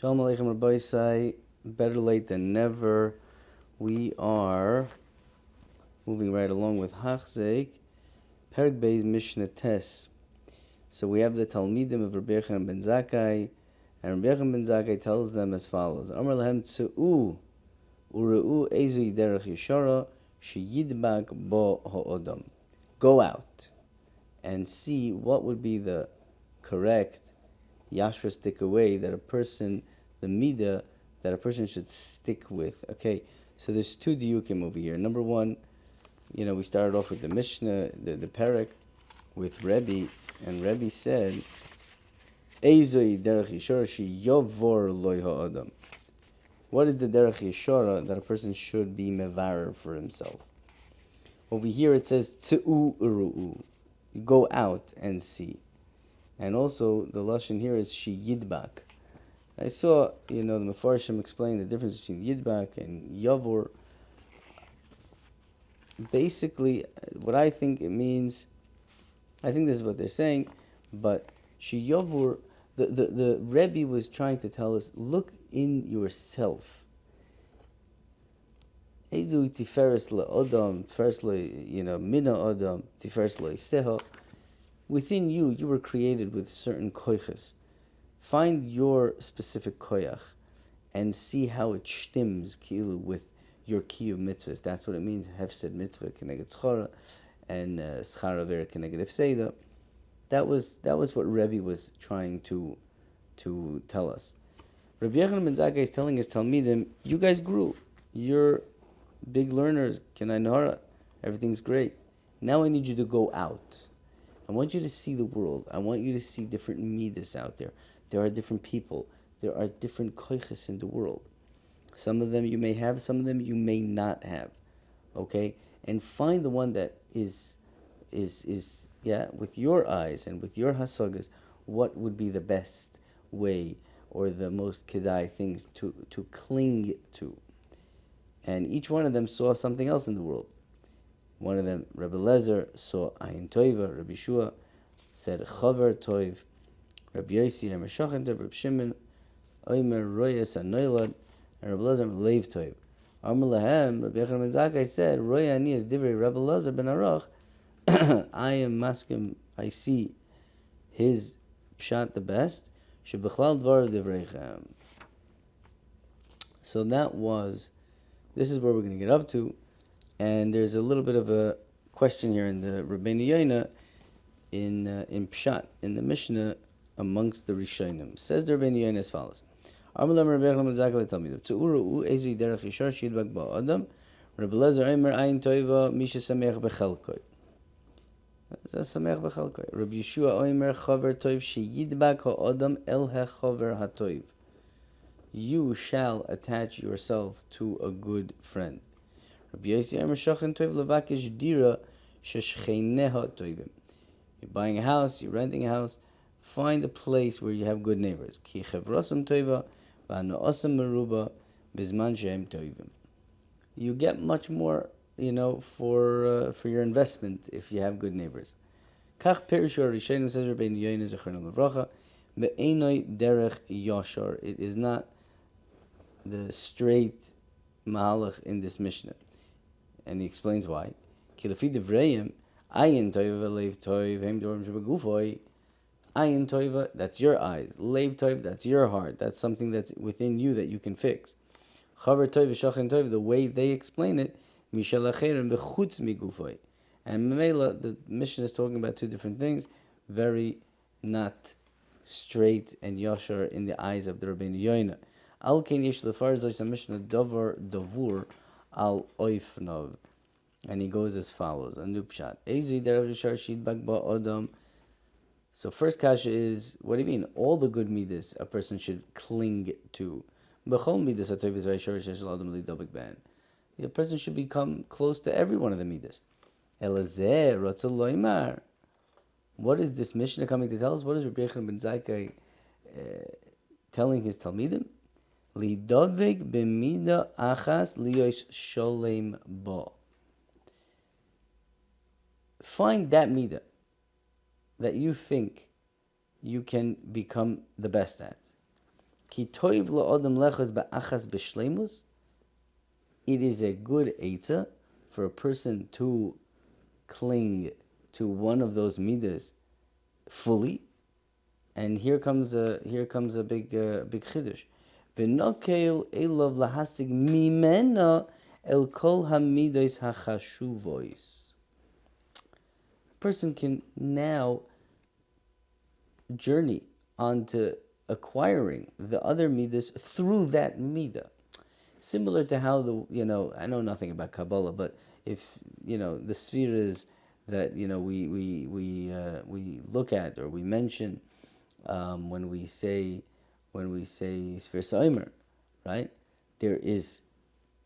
Shalom Aleichem Rabbi Isai, better late than never. We are moving right along with Hachzeik, Pirkei's Mishnah Tes. So we have the Talmidim of Rabbi Yochanan ben Zakkai, and Rabbi Yochanan ben Zakkai tells them as follows: Amar lahem tzu'u ure'u ezu derech yeshara sheyidbak bo ha'odam. Go out and see what would be the correct yashra away that a person, the midah that a person should stick with. Okay, so there's two diukim over here. Number one, we started off with the Mishnah, the Perek, with Rebbe, and Rebbe said, Eizoi derech yeshara shi yovor loy ha'adam. What is the derech yeshara that a person should be mevarer for himself? Over here it says tzu'u uru'u. You go out and see. And also, the lashon here is she yidbak. I saw, the Mefarshim explain the difference between yidbak and yavor. Basically, what I think it means, I think this is what they're saying, but she yavor, the Rebbe was trying to tell us, look in yourself. Ezu tiferes le'odam, tiferes mina odam, tiferes le'seha. Within you were created with certain koiches. Find your specific koyach and see how it shtims kilu with your kiyuv mitzvahs. That's what it means. Hefsed mitzvah keneged schara and schara vera keneged hefseda. That was what Rebbe was trying to tell us. Rabbi Yochanan ben Zakkai is telling his talmidim, you guys grew. You're big learners. Kenai nahara. Everything's great. Now I need you to go out. I want you to see the world. I want you to see different midas out there. There are different people. There are different koiches in the world. Some of them you may have, some of them you may not have. Okay? And find the one that is with your eyes and with your hasagas, what would be the best way or the most kedai things to cling to. And each one of them saw something else in the world. One of them, Rebbe Lezer, saw Ayin Toiva. Rabbi Shua said Chaver Toiv. Rabbi Yossi, Emer Shachan Toiv. Rabbi Shimon, Oimer Royas Anoilad. And Rabbi Lezer, Leiv Toiv. Amar Lahem, Rabbi Yochanan ben Zakkai said, Roya Ani is Divrei Rabbi Lezer ben Arach. I am maskim, I see his pshat the best. Shebechlal Dvar Divreichem. So this is where we're going to get up to. And there's a little bit of a question here in the Rabbeinu Yoina in Pshat, in the Mishnah, amongst the Rishonim. Says the Rabbeinu Yoina as follows. Rabbi Lezer Eimer Ayin Toiva Misha Sameach Bechelkoi. Rabbi Yeshua Oimer Chaver Toiv Sheyidbak Ha'adam El HaChaver HaToiv. You shall attach yourself to a good friend. Rabbi Yossi Emer Shachan Toiv Levakish Dira Sheshcheineha Toivim. You're buying a house, you're renting a house, find a place where you have good neighbors. Ki Chevrosam Toiva V'ano'asam Meruba Bizman Shehem Toivim. You get much more, for your investment if you have good neighbors. Kach Perishu Rishonim, says Rabbeinu Yoina Zechron Levracha, Be'enoi Derech Yashar. It is not the straight mahalach in this Mishnah. And he explains why. Kilafi Devrayim, Ayin Toiva, Leiv Toiv, Hem Dorim Shebagufoi. Ayin Toiva, that's your eyes. Leiv Toiv, that's your heart. That's something that's within you that you can fix. Chaver Toiv, Shachin Toiv, the way they explain it, Mishal Acherim, Bechutz Migufoi. And Memela, the Mishnah is talking about two different things, very not straight and yashar in the eyes of the Rabbeinu Yoina. Al Kein Yesh Lefar Zoysa Mishnah Dover Dovur Al Oifnov. And he goes as follows, a new pshat. Ezu Derech Yishar Shidbak Ba Odam. So first kasha is, what do you mean? All the good midas a person should cling to. B'chol midas hatoiv is vayishar sheshel adam lidobek ben. The person should become close to every one of the midas. Elazeh rotzah loymar. What is this Mishnah coming to tell us? What is Rabbi Yochanan ben Zakkai telling his talmidim? Lidovek b'mida achas liyosh sholem bo. Find that midah that you think you can become the best at. Ki toiv la'odam lechos ba'achas b'shleimus. It is a good eitzah for a person to cling to one of those midas fully. And here comes a big chiddush. V'nokel elov lahasig mimena el kol hamidos hachashuvois. A person can now journey onto acquiring the other midas through that midah. Similar to how I know nothing about Kabbalah, but if the spheres that we look at or we mention when we say Sphere Saimer, right? There is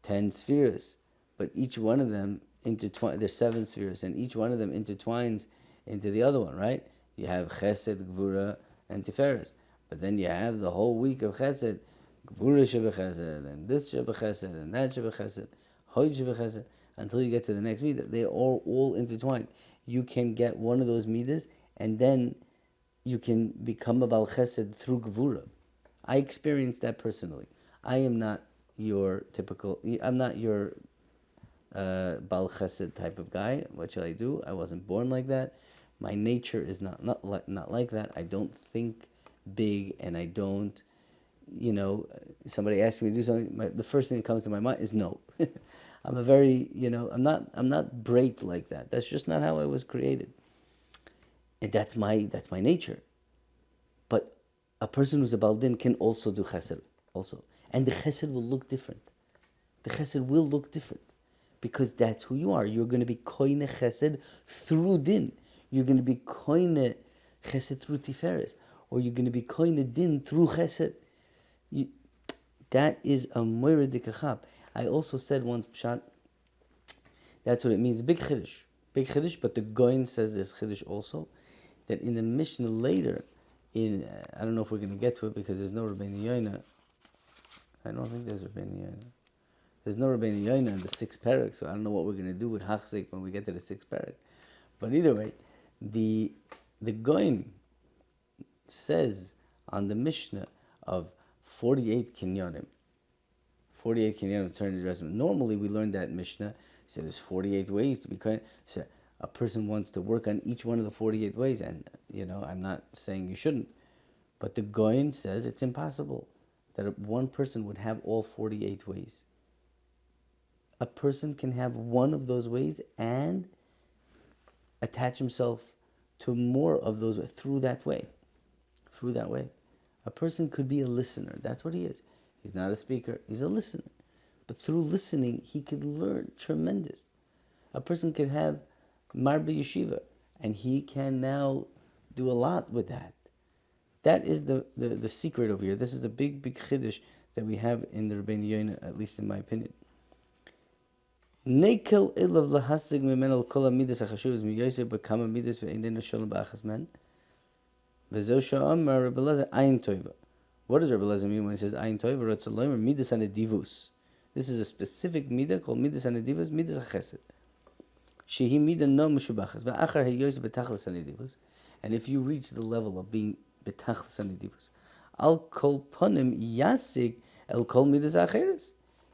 10 spheres, but each one of them intertwines. There's 7 spheres, and each one of them intertwines into the other one, right? You have Chesed, Gvura, and Tiferes, but then you have the whole week of Chesed, Gvura Shebechesed, and this Shebechesed, and that Shebechesed, Hod Shebechesed, until you get to the next midah. They are all intertwined. You can get one of those midas, and then you can become a Baal Chesed through Gvura. I experienced that personally. I am not your Baal Chesed type of guy. What shall I do? I wasn't born like that. My nature is not like that. I don't think big, and I don't, somebody asks me to do something, the first thing that comes to my mind is no. I'm a very, I'm not braked like that. That's just not how I was created. And that's my nature. But a person who's a Baldin can also do Chesed also. And the Chesed will look different. The Chesed will look different. Because that's who you are. You're going to be Koine Chesed through Din. You're going to be Koine Chesed through Tiferes. Or you're going to be Koine Din through Chesed. That is a Moira Dikachab. I also said once, Pshat, that's what it means. Big Chiddush. Big Chiddush, but the Goin says this Chiddush also, that in the Mishnah later, I don't know if we're going to get to it because there's no Rabbeinu Yoina. I don't think there's Rabbeinu Yoina. There's no Rabbeinu Yoina in the 6th parak, so I don't know what we're going to do with Hachzik when we get to the 6th parak. But either way, the Goin says on the Mishnah of 48 kinyonim. 48 kinyonim turn into resume. Normally we learn that Mishnah. So there's 48 ways to be kind. So a person wants to work on each one of the 48 ways, and I'm not saying you shouldn't, but the Goin says it's impossible that one person would have all 48 ways. A person can have one of those ways and attach himself to more of those through that way. Through that way. A person could be a listener. That's what he is. He's not a speaker. He's a listener. But through listening, he could learn tremendous. A person could have Marba Yeshiva, and he can now do a lot with that. That is the secret over here. This is the big chiddush that we have in the Rabbeinu Yoina, at least in my opinion. Nekel ilav lahasig mimenu kol hamidas hachashuvos miyosef b'kama midas ve'einenu shalom b'achas men. V'zo sha'amar Rebbe Elazar ayin toiva. What does Rebbe Elazar mean when he says ayin toiva? Ratzalomer midas hanedivus. This is a specific midah called midas hanedivus, midas hachesed. Shehi midah no meshubachas v'achar heyosef b'tachlis hanedivus. And if you reach the level of being b'tachlis hanedivus, al kol ponim yasig el kol midas acheres.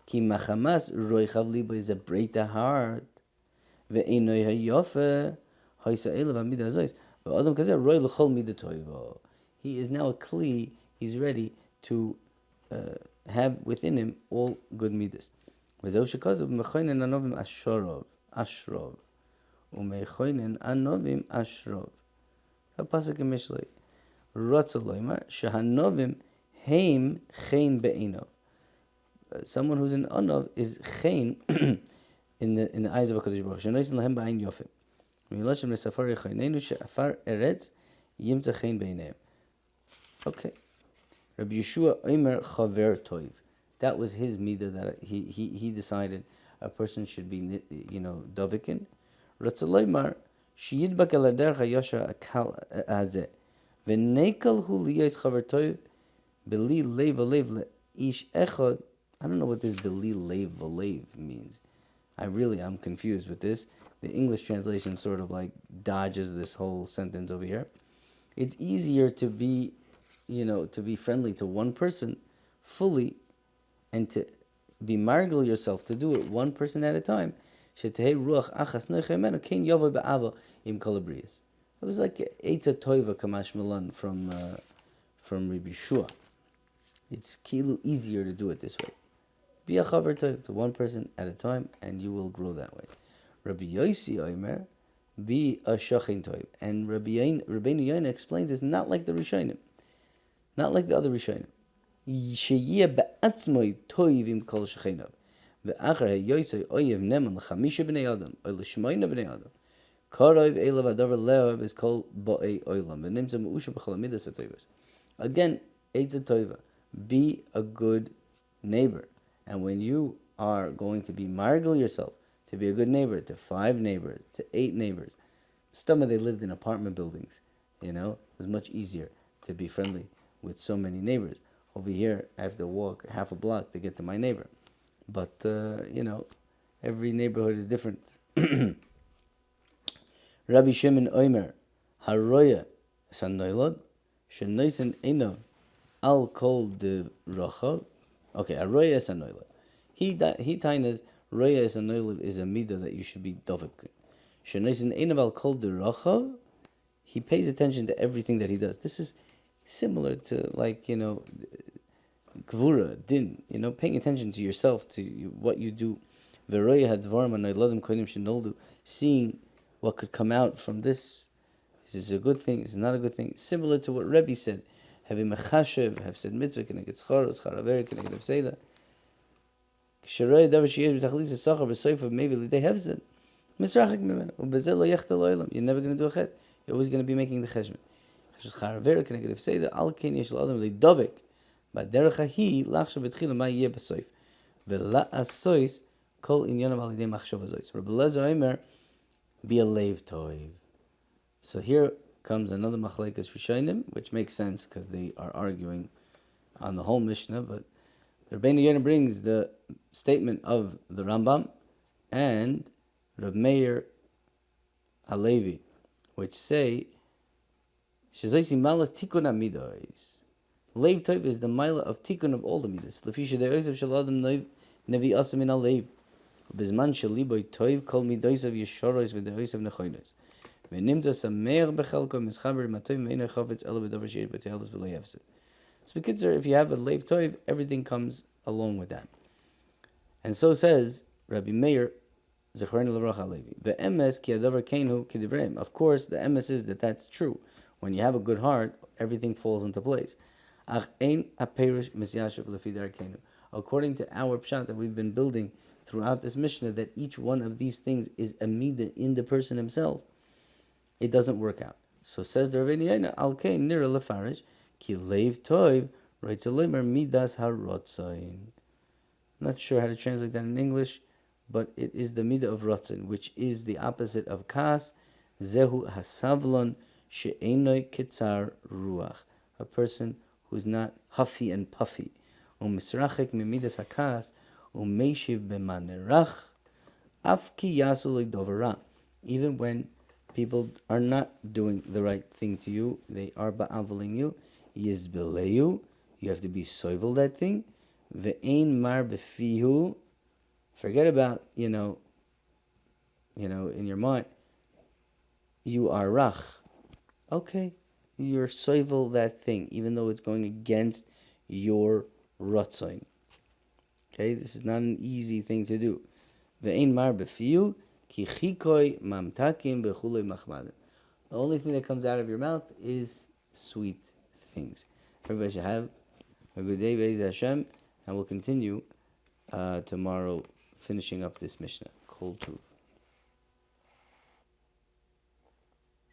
Ki machamas roichav libo is a breita heart. Ve'enoi hayofe hoisa elav hamidah hazois. Ve'adam kazer roi l'chol midah toivo. He is now a kli. He's ready to have within him all good midas. V'zeu shekazav mechoinen anovim ashrov umechoinen anovim ashrov. A pasuk in Mishlei. Rotza loymar shehanovim heim chen be'enov. Someone who's an anov is chen in the eyes of a Kadosh Baruch Hu. Shenoisen lahem ba'ayin yofim. Miloshem lesafar yechoinenu she'afar eretz yimtza chen beineim. Okay. Rabbi Yeshua Omer Chaver Toiv. That was his midah that he decided a person should be dovikin. Ratzaloymar sheyidbak el derech hayosher akal hazeh v'nekel hu liyos Chaver Toiv beli leiv alev leish echad. I don't know what this beli leiv alev means. I'm confused with this. The English translation sort of like dodges this whole sentence over here. It's easier to be to be friendly to one person fully, and to be margil yourself to do it one person at a time. It was like Eitza Toiva Kamash Milan from Rabbi Shua. It's kilu easier to do it this way. Be a chaver toiv to one person at a time, and you will grow that way. Rabbi Yossi Omer, be a shachin toiv. And Rabbeinu Yonah explains it's not like the Rishonim, not like the other Rishonim. Sheyeh be'atzmoi toiv im kol shachinav. Ve'achar ha'yosei oyev neman l'chamisha b'nei adam, or l'shmoina b'nei adam. Karov elav adavar le'av is kol bo'ei oilam. V'nimtza me'usha b'chol amidas ha'toivos. Again, eitz a toiva. Be a good neighbor. And when you are going to be margil yourself to be a good neighbor to 5 neighbors, to 8 neighbors, some of they lived in apartment buildings, it was much easier to be friendly with so many neighbors. Over here, I have to walk half a block to get to my neighbor. But, every neighborhood is different. Rabbi Shimon Omer, Haroya Sanoilod, Shenoisen Enov, Al Kol de Rachav. Okay, Haroya Sanoilod. He tainas Roya Sanoilod is a midah that you should be dovek. Shenoisen Enov Al Kol de Rachav. He pays attention to everything that he does. This is similar to Gvura, Din, paying attention to yourself, to what you do. Veroya hadvarim anayladim kodim shenoldu, seeing what could come out from this. Is this a good thing? Is it not a good thing? Similar to what Rebbe said. Have a mechashev, have said mitzvah, can I get schar, schar aver, can I get avseda? Ksheroya davar sheyesh b'tachlis esachar b'soifa maybe lidei hefzed. Misrachik mimenu, ubezel lo yechta lo olam. You're never going to do a chet. You're always going to be making the cheshbon. Schar aver, can I get avseda? Al ken yesh lo adam lidovek. B'derech hahi lachshav b'tchila ma yeh b'soif. Ve'la asois kol inyonav al yidei machshav azois. Rabbi Lezer Omer, be a leiv toiv. So here comes another machlekes rishonim, which makes sense because they are arguing on the whole Mishnah. But the Rabbeinu Yonah brings the statement of the Rambam and Rav Meir Halevi, which say shezoisi malas tikun amidos. Leiv toiv is the mila of tikun of all the midas. Lefisha de'osav shel adam nevi asam min aleiv. Bizman sheliboy toiv kol midosav yeshoros v'de'osav nechoinos. V'nimtza sameach bechelko mischaber matoiv me'inay chafetz elo b'davar she'esh b'tehelis v'lo yefsed. So because if you have a leiv toiv, everything comes along with that. And so says Rabbi Meir Zechron Levrach Halevi. Ve'emes ki adavar keinu k'divrei. Of course, the emes is that that's true. When you have a good heart, everything falls into place. Ach ein aperish misyashav lefi darkeinu. According to our pshat that we've been building throughout this Mishnah, that each one of these things is a midah in the person himself, it doesn't work out. So says the Rabbeinu Yonah, al kein nira lefarish ki leiv toiv reitzalomer midas harotzain. Not sure how to translate that in English, but it is the midah of rotzin, which is the opposite of kas. Zehu hasavlon she'enoi kitzar ruach, a person who is not huffy and puffy. Umisrachek mimidas hakas umeshiv b'manerach af ki yasu le'dovara. Even when people are not doing the right thing to you, they are ba'avaling you, yizbeleyu, you have to be soivel that thing. Ve'ein mar befihu, forget about, in your mind, you are rach. Okay, you're soivel that thing, even though it's going against your rotzoin. Okay, this is not an easy thing to do. Ve'ein mar befihu, ki chikoi mamtakim bechulei machmadim. The only thing that comes out of your mouth is sweet things. Everybody should have a good day, Be'ez Hashem, and we'll continue tomorrow finishing up this Mishnah. Kol Tuv.